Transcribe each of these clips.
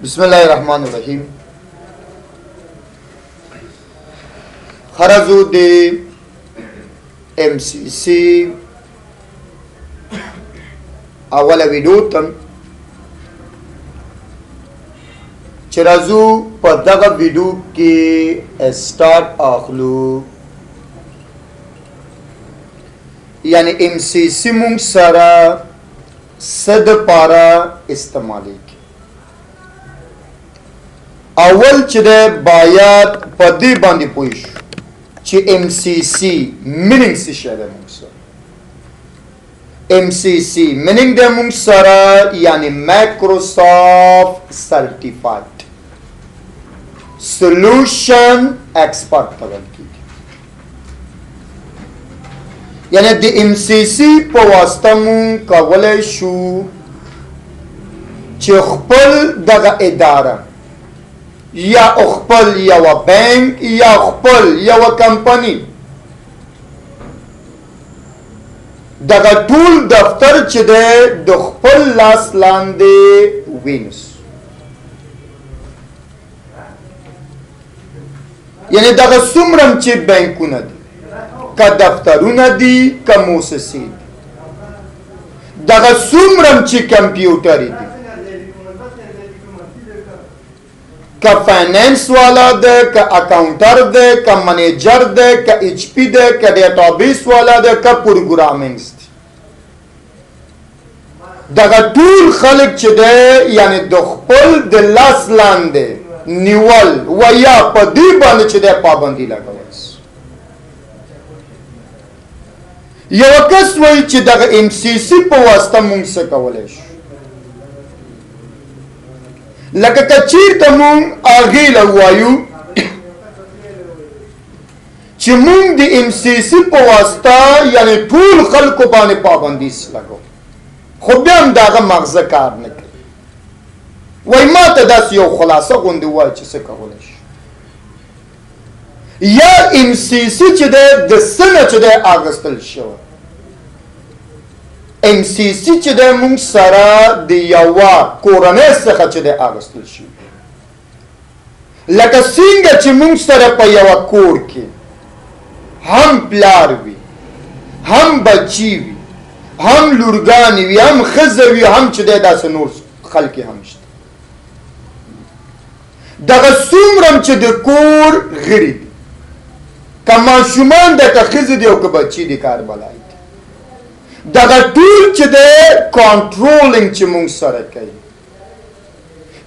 بسم الله الرحمن الرحیم. خرزو دی MCC اوله ویډیو تم چې راځو په دغه ویډیو کې سٹارټ اخلو، یعنی MCC مونږ سره صد پارا استعمالی کی. اول چې د باید په دې باندې پوه شو چې MCC میننګ څه شی دی. مونږ سره MCC میننګ د مونږ سره یعنی مایکروسافټ سرټیفاید سولوشن ایکسپرت ته ویل کیږي. یعنی د MCC په واسطه مونږ کولی شو چې خپل دغه اداره یا خپل یو بانک یا خپل یو کمپنی دغه ټول دفتر چې دی د خپل لاس لاندې وینس. یعنی دغه څومره چې بانکونه دي که دفترونه دي که موسسې دي، دغه څومره چې کمپیوټرې دي، که فائنانس والا ده، که اکاؤنٹر ده، که منیجر ده، که HP ده، که ډیټابیس والا ده، که پروګرامینګز دي، دغه ټول خلک چې ده یعنی د خپل د لاس لاندې نیول و یا په دې باندې چې ده پابندي لګول. یو کس وایي چې دغه MCC په واسطه مونږ څه کولی شو، لکه که چېرته مونږ هغې له ووایو چې مونږ د MCC په واسطه یعنی ټول خلکو باندې پابندي لګو، خو بیا هم د هغه مغزه کار نه کوي. وایي ما ته داسې یو خلاصه غوندې ووایي چې څه کولی شو. یا MCC چې دی د څه نه چې دی اخیستل شوی. MCC چې دی مونږ سره د یوه کورنۍ څخه چې دی اخیستل شوی. لکه څنګه چې مونږ سره په یوه کور کې هم پلار وي، هم بچي وي، هم لورګانې وي، هم ښځه وي، هم چې دی داسې نور خلک هم شته. دغه څومره چې د کور غړي دي، که ماشومان ده، که ښځې دي او که بچي دي، کاربلای دي، دغه ټول چې دی کنټرولینګ چې مونږ سره کوي،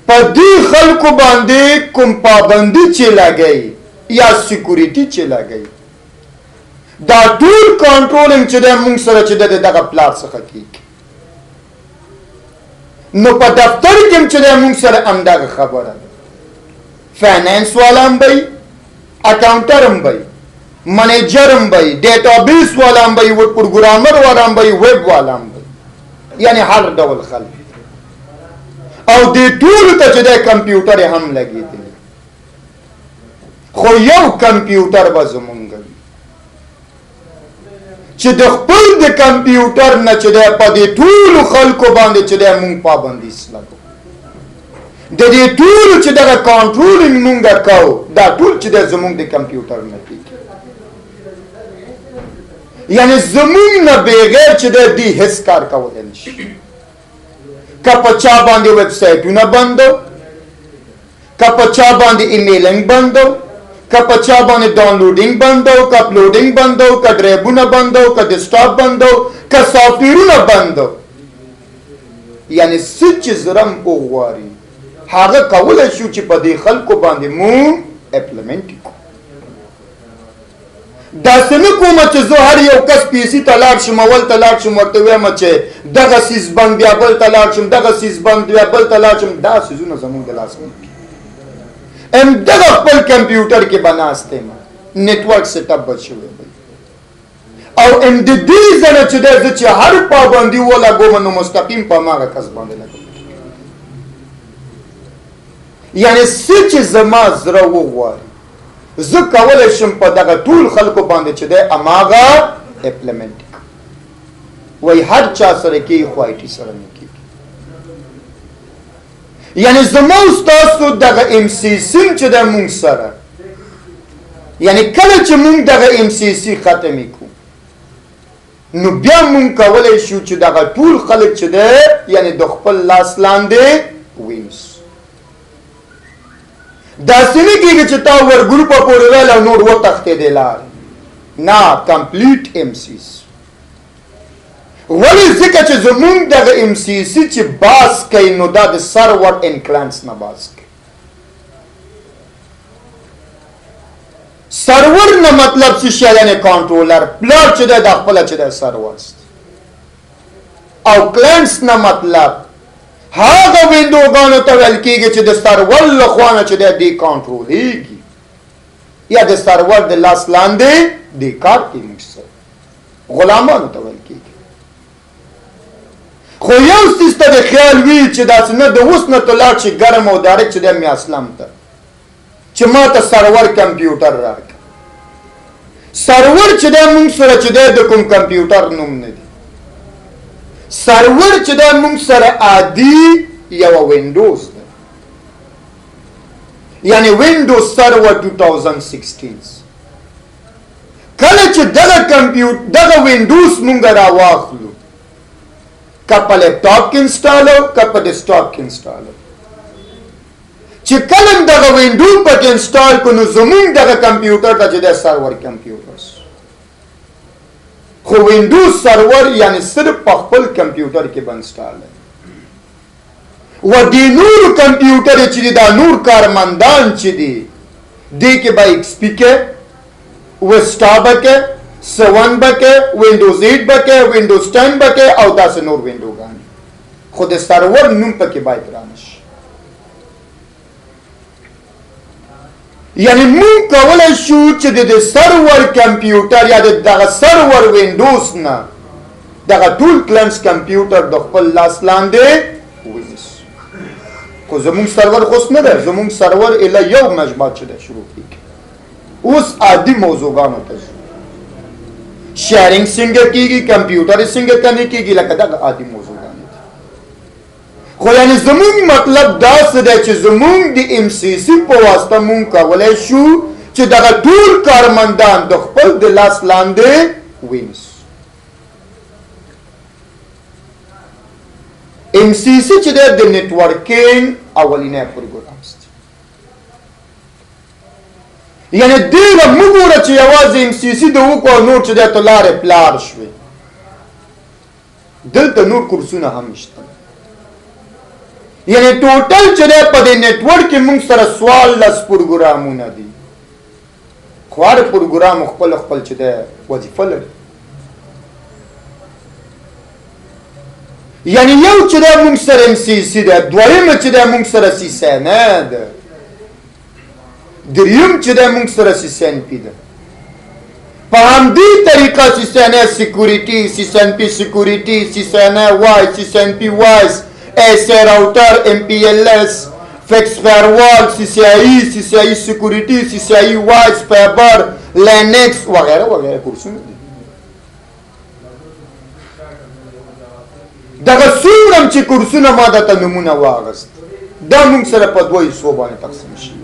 په دې خلکو باندې کوم پابندي چې لګوي یا سیکوریټي چې لګوي، دا ټول کنټرولینګ چې دی مونږ سره چې دی دغه پلار څخه کېږي. نو په دفتر کې هم چې دی مونږ سره همدغه خبره ده. فائنانس والا هم به وي، اکاؤنټر هم به وي، منیجر هم به وي، ډیټابیس والا هم به وي، پروګرامر والا هم به وي، ویب والا هم به وي، یعنی هر ډول خلک. او دې ټولو ته چې دی کمپیوټر هم لګېدلی، خو یو کمپیوټر به زمونږ وي چې د خپل د کمپیوټر نه چې دی په دې ټولو خلکو باندې چې دی مونږ پابندي لګو. د دې ټولو چې دغه کنټرولینګ مونږ کوو، دا ټول چې دی زمونږ د کمپیوټر نه کېږي. یعنی زمونږ نه بغیر چې دی هیڅ کار کولی نه شي. که په چا باندې ویب سایټونه بندو، که په چا باندې ایمیلینګ بندو، که په چا باندې ډاونلوډینګ بندو، که اپلوډینګ بندو، که ډرایبونه بندو، که ډیسکټاپ بندو، که سافټویرونه بندو، یعنی څه چې زرم وغواړي هغه کولی شو چې په دې خلکو باندې مونږ اپلیمنټ کړو. داسې نه کومه چې زه هر یو کس پیسې ته لاړ شم، اول ته لاړ شم، ورته ووایم چې دغه څیز بند، بیا بل ته لاړ شم، دغه څیز بند، بیا بل ته لاړ شم. دا څیزونه زمونږ د لاس نه دي. همدغه خپل کمپیوټر کې به ناست یم، نیټورک سیټ اپ به شوی وي، او د دې ځای نه چې دی زه چې هر پابندي ولګوم نو مستقیم په هماغه کس باندې لګوم. یعنی څه چې زما زړه وغواړي زه کولی شم په دغه ټول خلکو باندې چې دی هماغه اپلیمنټ کړم. وایي هر چا سره کېږي خو IT سره نه کېږي. یعنی زما ستاسو دغه ام سی سی چې د مونږ سره یعنی کله چې مونږ دغه ام سی سی ختمې کو نو بیا مونږ کولی شو چې دغه ټول خلک چې دی یعنی د خپل لاس لاندې ونیسو داسې نه کېږي چې تا ور ګروپه پورې ویل او نور وتښتېدې لارې نه کمپلیټ ام سی سی ولې ځکه چې زمونږ دغه ام سی سی چې باس کوي نو دا د سرور انکلانس نه باس کوي سرور نه مطلب څه شی یعنې کنټرولر پلار چې دی دا خپله چې دی سرور او کلانس نه مطلب هغه وینډوګانو ته ویل کېږي چې د سرور له خوا نه چې دی دې کنټرولېږي یا د سرور د لاس لاندې دې کار کوي موږ سره غلامانو ته ویل کېږي خو یو څیز ته د خیال وي چې داسې نه د اوس نه ته لاړ شي ګرم او ډایرکټ چې دی میاسلم ته چې ما ته سرور کمپیوټر راکړه سرور چې دی موږ سره چې دی د کوم کمپیوټر نوم نه دی سرور چې دی موږ سره عادي یوه وینډوز ده یعنی وینډوز سرور 2016 کله چې دغه وینډوز موږ راواخلو که په لیپټاپ کې انسټالو که په ډیسکټاپ کې انسټالو چې کله دغه وینډو پکې انسټال کو نو زمونږ دغه کمپیوټر ته چې د سرور کمپیوټر خو وینډوز سرور یعنی صرف په خپل کمپیوټر کې به انسټال و دې نور کمپیوټر چې دا نور کارمندان چې دي دې کې به ایکس پی کې وسټا به کې 7 بکه وینډوز 8 بکه وینډوز 10 بکه او داسې نور وینډوګان خو د سرور نوم پکې باید رانشي یعنی مونږ کولی شو چې د سرور کمپیوټر یا دغه سرور وینډوز نه دغه ټول کلنس کمپیوټر د خپل لاس لاندې ونیسو خو زمونږ سرور خوس نه ده زمونږ سرور اله یو مجموعه چې ده شروع کېږي اوس عادي موضوعګانو ته شیرینګ څنګه کېږي کمپیوټر څنګه کنې کېږي لکه دغه عادي موضوعګانې دي خو یعنې زمونږ مطلب داسې دی چې زمونږ د ام سی سی په واسطه مونږ کولی شو چې دغه ټول کارمندان د خپل د لاس لاندې ونیسو ام سی سی چې دی د نیټورکینګ اولینی پروګرام دی یعنی دیره مګوره چې یوازې ام سی سی د وکړو نور چې دی ته لارې پلار شوې دلته نور کورسونه هم شته یعنی ټوټل چې دی په دې نیټورک کې موږ سره 14 پروګرامونه دي خو هر پروګرام خپل چې دی وظیفه لري یعنی یو چې دی موږ سره ام سی سی دی دویمه چې دی موږ سره سی سی ان ده دریم چې د موږ سره سی سی ان پی ده په همدې طریقه سی سی ان سیکورټي سی سی ان پی سیکورټي سی سی ان وایس سی سی ان پی وایس ایس راوټر ام پی ایل ایس فکس فایروال سی سی آی سیکورټي سی سی آی وایس فایبر لینکس وغیرہ وغیرہ کورسونه دي دغه څومره چې کورسونه ما درته نمونه واغست دا موږ سره په دوه حصو باندې تقسیم شي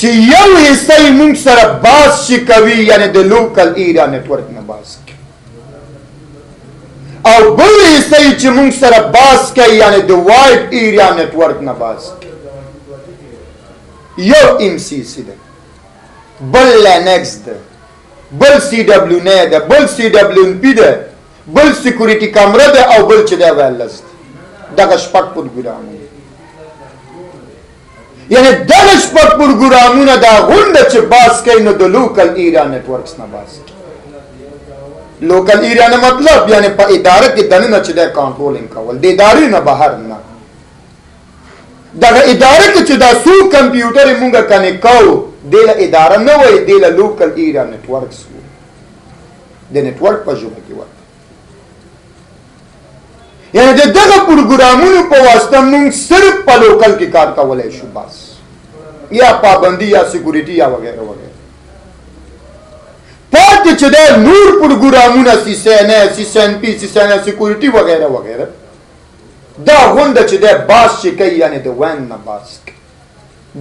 چې یو حصه یې موږ سره باز شي کوي یعنی د لوکل ایریا نیټورک نه باز کوي او بل حصه یې چې موږ سره باز کوي یعنی د وایډ ایریا نیټورک نه باز کوي یو ام سی سی ده بل لینکس ده بل سی ډبلیو نه ده بل سی ډبلیو ان پی ده بل سیکورټي کامره ده او بل چې ده وایرلس ده دغه شپږ پروګرامونه یعنی دغه شپږ پروګرامونه دا غونډه چې باز کوي نو د لوکل ایریا نیټورکس نه باز کوي لوکل ایریا نه مطلب یعنی په اداره کې دننه چې د کنټرولینګ کول د ادارې نه بهر نه دغه اداره کې چې دا څو کمپیوټر مونږ کنیکټ کوو دله اداره نه وای دله لوکل ایریا نیټورکس وای د نیټورک په ژبه کې وای یعنی دغه پروګرامونو په واسطه مونږ صرف په لوکل کې کار کولای شو بس یا پابندي یا سیکورټي یا وغیرہ وغیرہ پاتې چې دا نور پروګرامونه سی سی ان پی سی سی ان سیکورټي وغیرہ وغیرہ دا غونډه چې دی باز چې کوي یعنې د وین نه باز کوي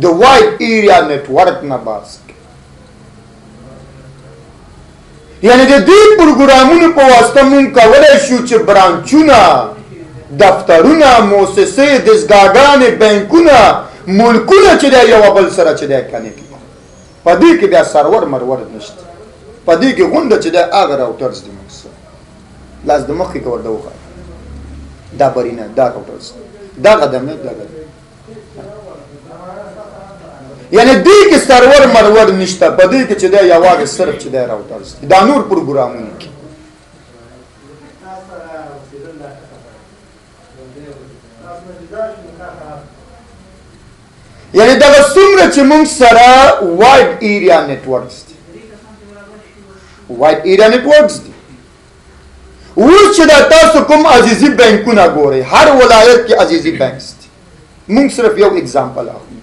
د وایډ ایریا نیټورک نه باز کوي یعنې د دې پروګرامونو په واسطه مونږ کولی شو چې برانچونه دفترونه مؤسسې دستګاهګانې بینکونه ملکونه چې دی یو بل سره چې دی کنیکټ کړو په دې کې بیا سرور مرور نشته په دې کې غونډه چې دی هغه راوټرز دي موږ سره لاس د مخکې که ورته وښایه دا برینه دا راوټرز دغه دمه دغه یعنی دې کې سرور مرور نشته په دې کې چې دی یوازې صرف چې دی راوټرز دي دا نور پروګرامونه کې یعنی دغه څومره چې موږ سره وایډ ایریا نیټورکس دي وایډ ایریا نیټورکس دي اوس چې دا تاسو کوم عزیزي بینکونه ګورئ هر ولایت کې عزیزي بینکس دي موږ صرف یو اگزامپل اخلو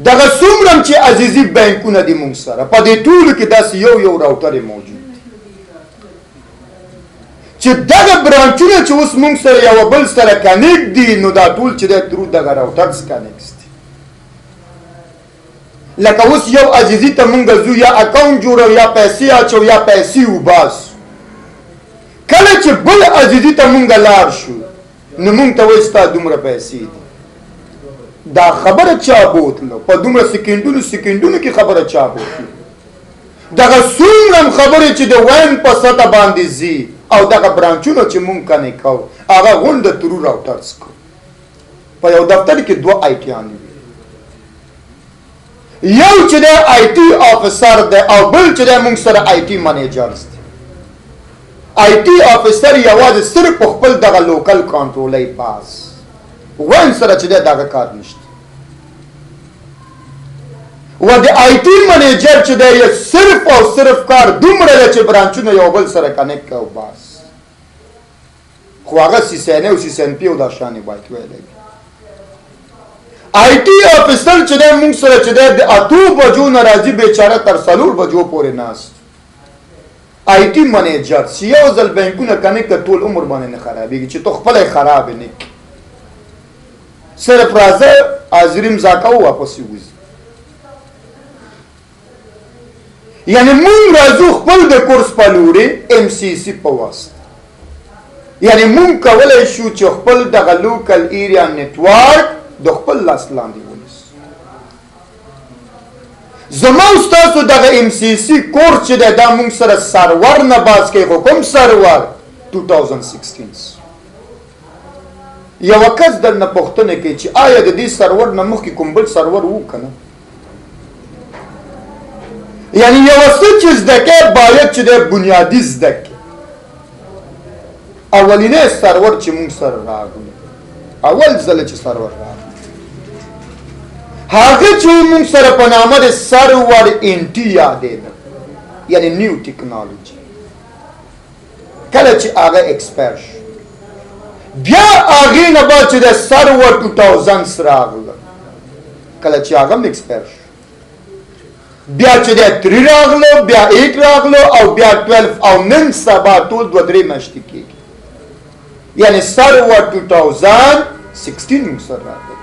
دغه څومره چې عزیزي بینکونه دي موږ سره په دې ټولو کې داسې یو راوټر موجود دی چې دغه برانچونه چې اوس موږ سره یو بل سره کنیکټ دي نو دا ټول چې دی درو دغه راوټرز کنیکټس دي لکه اوس یو عزیزي ته مونږ ځو یا اکاونټ جوړو یا پیسې اچو یا پیسې وباسو کله چې بل عزیزي ته مونږ لاړ شو نو مونږ ته وایي ستا دومره پیسې دي دا خبره چا بوتلو په دومره سکندونو کې خبره چا بوتلو دغه څومره خبرې چې د وین په سطح باندې ځي او دغه برانچونه چې مونږ کنې کوو هغه غونډه ترو راوټرز کوو په یو دفتر کې دوه آی ټیان وي یو چې دی آی ټي افسر دی او بل چې دی مونږ سره آی ټي منیجرز دی آی ټي افسر یوازې صرف په خپل دغه لوکل کنټرولۍ باز وین سره چې دی دغه کار نشته و د آی ټي منیجر چې دی صرف او صرف کار دومره دی چې برانچونه یو بل سره کنیکټ کوو باز خو هغه CCNA او CCNP او دا شانې باید ویلی آی ټي افسر چې دی مونږ سره چې دی د 8 بجو نه راځي بیچاره تر 4 بجو پورې ناست آی ټي منیجر چې یو ځل بینکونه کنیکټ ټول عمر باندې نه خرابېږي چې تو خپله یې خراب نه کړي صرف راځه حاضري امضا کوو واپس یې وځي یعنی مونږ راځو خپل د کورس په لورې MCC په واسطه یعنی مونږ کولی شو چې خپل دغه لوکل ایریا نیټورک د خپل لاس لاندې ونیسو زما او ستاسو دغه MCC کورس چې دی دا مونږ سره سرور نه باز کوي خو کوم سرور 2016 یوه کس درنه پوښتنه کوي چې آیا د دې سرور نه مخکې کوم بل سرور و که نه یعنی یوه څه چې زده کوې باید چې دی بنیادي زده کړي اولینی سرور چې مونږ سره راغلی اول ځله چې سرور راغلی هغه چې مونږ سره په نامه د سرور انټي یادېده یعنی نیو ټکنالوجي کله چې هغه ایکسپایر شو بیا هغې نه بعد چې د سرور 2000 راغله کله چې هغه هم ایکسپایر شو بیا چې د 3 راغلو بیا 8 راغلو او بیا 12 او نن سبا ټول 2-3 میاشتې کېږي یعنی سرور 2016 مونږ سره راغلی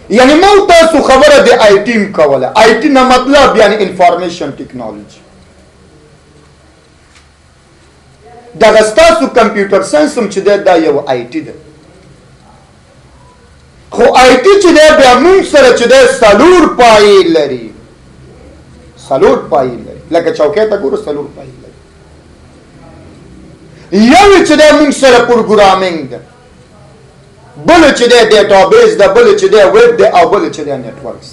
یعنی ما تاسو خبره د آی ټي کوله آی ټي نه مطلب یعنی انفارمیشن ټکنالوجي دغه ستاسو کمپیوټر ساینس هم چې دی دا یو آی ټي ده خو آی ټي چې دی بیا مونږ سره چې دی 4 پایې لري 4 پایې لري لکه چوکۍ ته ګورو 4 پایې لري یو چې دی مونږ سره پروګرامینګ ده بل چې دی ډیټابیس ده بل چې دی ویب ده او بل چې دی نیټورکس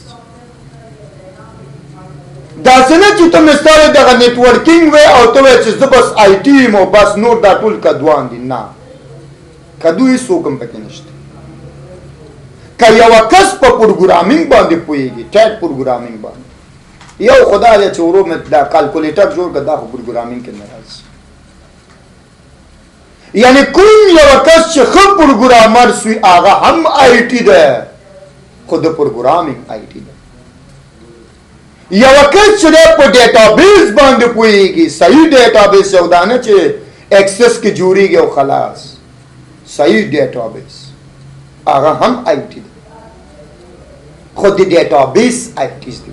داسې نه چې ته مثال دغه نیټورکینګ وی او ته وایې چې زه بس آی ټي یم او بس نور دا ټول کدوان دي نه کدو هېڅوک هم پکې نشته که یوه کس په پروګرامینګ باندې پوهېږي ټیټ پروګرامینګ باندې یو خدا دی چې ورو مې دا کالکولیټر جوړ کړه دا خو پروګرامینګ کې نه راځي یعنی کوم یوه کس چې ښه پروګرامر سوی هغه هم آی ټي ده خو د پروګرامینګ آی ټي ده یو کس چې دی په ډیټابیس باندې پوهېږي صحیح ډیټابیس یو دا نه چې اکسس کې جوړېږي او خلاص صحیح ډیټابیس هغه هم آی ټي دی خو د ډیټابیس آی ټي دی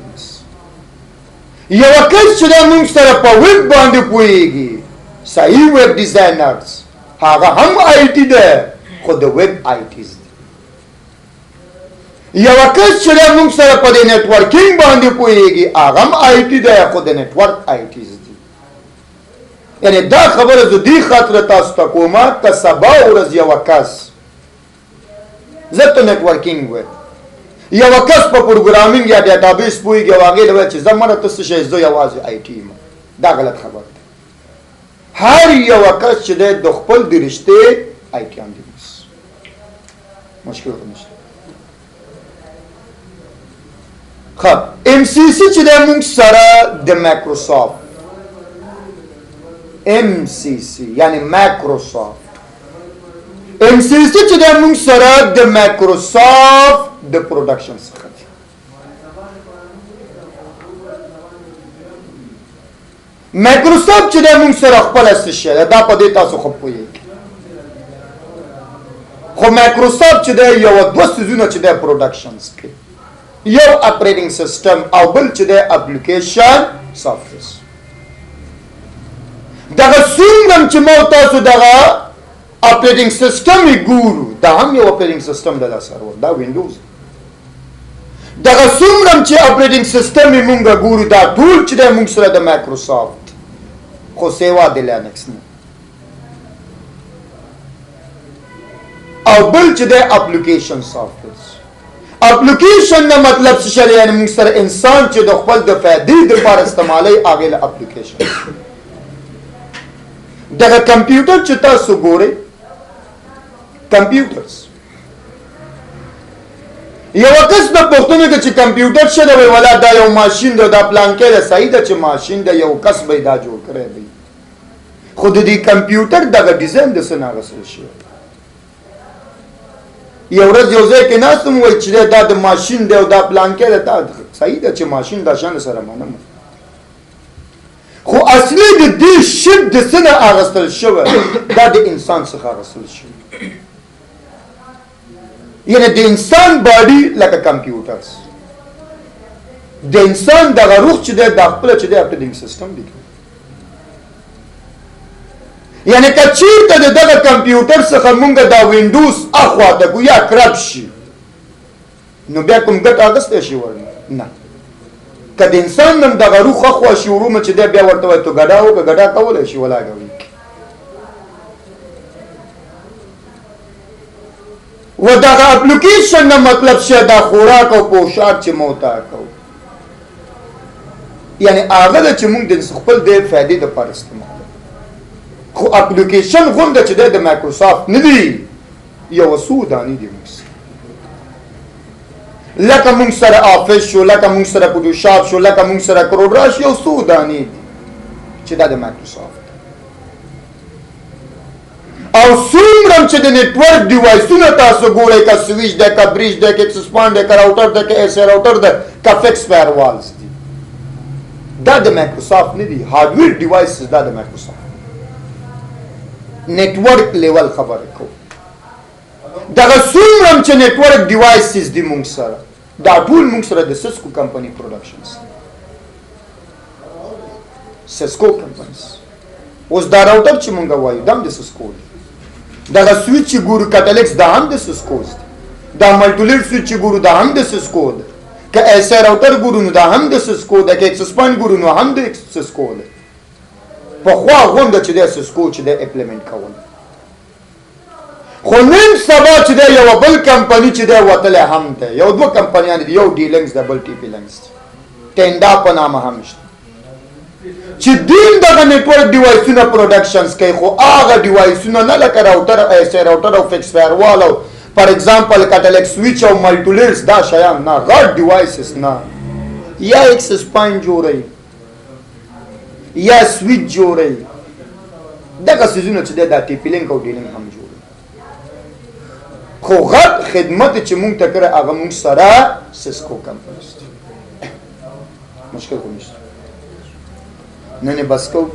یو کس چې دی موږ سره په ویب باندې پوهېږي صحیح ویب ډیزاینرز هغه هم آی ټي دی خو د ویب آی ټیز دی یو کس چې دی موږ سره په د نیټورکینګ باندې پوهېږي هغه هم آی ټي دی خو د نیټورک آی ټیز دی یعنی دا خبره زه دې خاطره تاسو ته کومه که سبا ورځ یو کس زه ته نیټورکینګ وایم یو کس په پروګرامینګ یا ډیټابیس پوهېږي او هغې له وایي چې زه مړه ته څه شی زه یوازې آی ټي یم دا غلط خبره ده هر یو کس چې دی د خپل د رشتې آی ټیان دي مشکل نشته ښه ام سی سی چې دی موږ سره د مایکروسافټ ام سی سی یعنی مایکروسافټ ام سی سی چې دی موږ سره د مایکروسافټ د پروډکشن څخه دی مایکروسافټ چې دی موږ سره خپله څه شی ده دا په دې تاسو خو پوهېږئ خو مایکروسافټ چې دی یو دوه څیزونه چې دی پروډکشنز کوي یو اپریټینګ سیسټم او بل چې دی اپلیکیشن سافټویر دغه څومره چې ما تاسو دغه اپریټینګ سیسټم یې ګورو دا هم یو اپریټینګ سیسټم دی دا سرور دا وینډوز دغه څومره چې اپریټینګ سیسټم یې مونږ ګورو دا ټول چې دی مونږ سره د مایکروسافټ خو سیوا د لینکس نه او بل چې دی اپلیکیشن سافټویر اپلیکیشن نه مطلب څه شی یعنی موږ سره انسان چې د خپل د فائدې لپاره استعمالوي هغې له اپلیکیشن دغه کمپیوټر چې تاسو ګورئ کمپیوټرز یو کس په پوښتنه کې چې کمپیوټر څه دی ولا دا یو ماشین دی دا پلان کې ده صحیح ده چې ماشین دی یو کس به دا جوړ کړی دی خو د دې کمپیوټر دغه ډیزاین د څه نه اخیستل شوی یو ورځ یو ځای کې ناست وم وایي چې دا د ماشین دی او دا پلان کې ده دا صحیح ده چې ماشین دا شان سره منم خو اصلي د دې شپ د څه نه اخیستل شوی دا د انسان څخه اخیستل شوی یعنی د انسان باډي لکه کمپیوټرز د انسان دغه روح چې دی دا خپله چې دی اپریټینګ سیسټم دی یعنی که چېرته د دغه کمپیوټر څخه مونږ دا وینډوز اخواته کو یا کرب شي نو بیا کوم ګټه اخیستی شي ورنه نه که د انسان نن دغه روح اخوا شي ورومه چې دی بیا ورته وایي تو ګډا وکړه ګډا کولی شي ولاګوي و دغه اپلیکیشن نه مطلب شه دا خوراک او پوشاک چې موتا کو یعنی هغه چې موږ د خپل د فائدې لپاره استعمال خو اپلیکیشن غونډه چې د مایکروسافټ نه دی یو سودانی دی موږ لکه موږ سره آفیس شو لکه موږ سره فوټوشاپ شو لکه موږ سره کروډراش یو سودانی دی چې دا د مایکروسافټ او څومره چې د نیټورک ډیوایسونه تاسو ګورئ که سویچ دی که بریج دی که ایکسس پوینټ دی که راوټر دی که ایس راوټر دی که فکس فایروالز دي دا د مایکروسافټ نه دي هارډویر ډیوایسز دا د مایکروسافټ نیټورک لیول خبره کوو دغه څومره چې نیټورک ډیوایسز دي موږ سره دا ټول موږ سره د سسکو کمپنی پروډکشنز سسکو کمپنیز اوس دا راوټر چې موږ وایو دا هم د سسکو دی دغه سویچ چې ګورو کټلیکس دا هم د سسکو دی دا ملټیلیټ سویچ چې ګورو دا هم د سسکو دی که ایس راوټر ګورو نو دا هم د سسکو دی که ایکسس پوینټ ګورو نو هم د سسکو دی پخوا غونډه چې دی سسکو چې دی اپلیمنټ کول خو نن سبا چې دی یو بل کمپنی چې دی وتلی هم دی یو دوه کمپنیان دي یو ډي لینکس دی بل ټي پي لینکس دی ټینډا په نامه هم شته چې دین دغه نیټورک ډیوایسونه پروډکشنز کوي خو هغه ډیوایسونه نه لکه راوټر ایس راوټر او فکس فایروال او فار ایگزامپل کټلیک سویچ او ملټیلیټس دا شیان نه غټ ډیوایسز نه یا ایکسس پوینټ جوړوي یا سویچ جوړوي دغه څیزونه چې دا ټي پي لینک او ډي لینک هم جوړوي خو غټ خدمت چې مونږ ته کړی هغه مونږ سره سسکو کمپنیز مشکل خو نشته نن یې بس کوو